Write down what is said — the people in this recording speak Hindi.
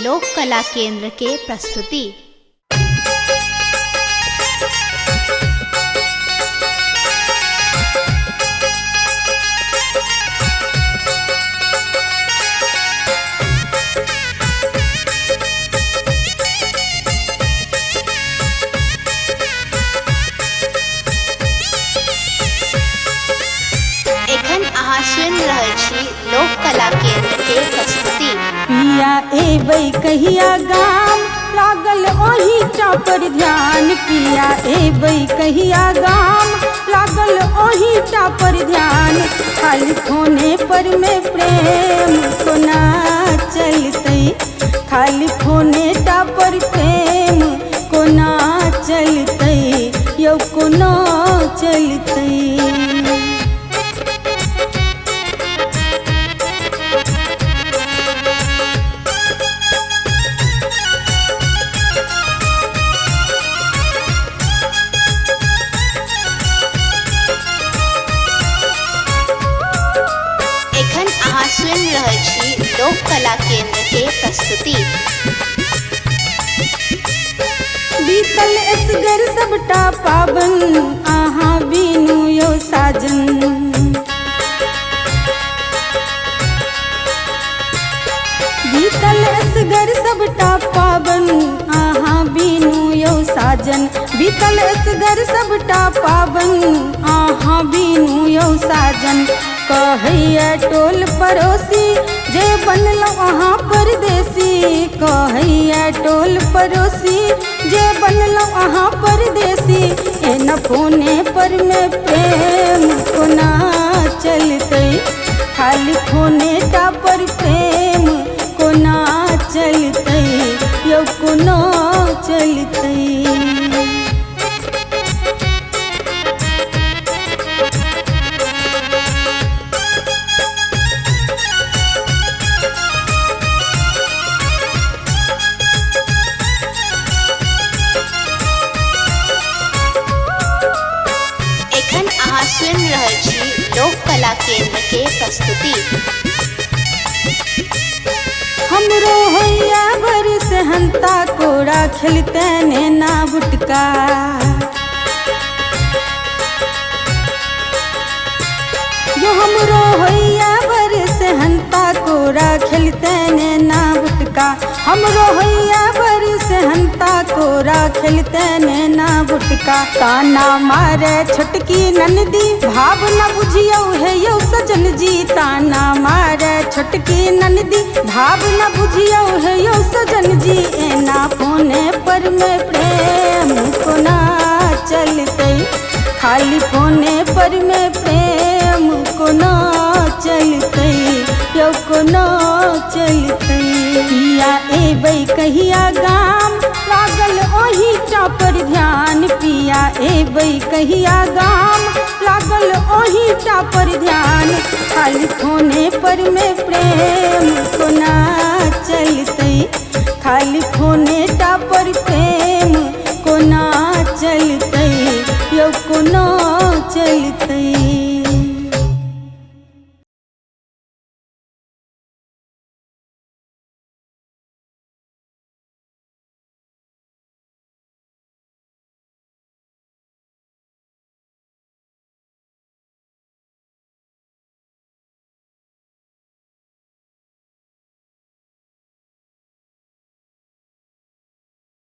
लोक कला केंद्र के प्रस्तुति। लोक कला केंद्र के प्रस्तुति। पिया एबै कहिया गाम लागल ओही पर ध्यान। पिया एबै कहिया गाम लागल ओही पर ध्यान। खाली फोने पर में प्रेम कोना चलतै। खाली फोने पर प्रेम कोना चलतै। यौ कोना चलतै। लोक कला केंद्र के प्रस्तुति। बीतल असगर सबटा पावन आहाँ बीनू यौ साजन। बीतल असगर सबटा पावन आहाँ बीनू यौ साजन। बीतल असगर सबटा पावन आहाँ बीनू यौ साजन। कहैया टोल पड़ोसी जे बनल वहाँ परदेसी। कहैया टोल पड़ोसी जे बनल वहाँ परदेसी। एना फोने पर में प्रेम कोना चलतै। खाली फोने पर प्रेम कोना चलतै। यौ कोना चलतै। लोक कला केंद्र के प्रस्तुति। हमरो होइया बरिस हंता कोड़ा खेलते नैना बुटका। यो हमरो होइया बरिस हंता कोड़ा खेलते नैना बुटका। हमरो होइया बरिस हंता कोड़ा खेलते नैना बुटका। ताना मारे छोटकी ननदी भाव न बुझियौ है यौ सजन जी। ताना मारे छोटकी ननदी भाव न बुझियौ है यौ सजन जी। एना फोने पर में प्रेम कोना चलतै। खाली फोने पर में प्रेम कोना चलतै। यौ कोना चलतै। पिया एबै कहिया गाम लागल ओही पर ध्यान। पिया एबै कहिया गाम लागल ओही पर ध्यान। खाली फोने पर में प्रेम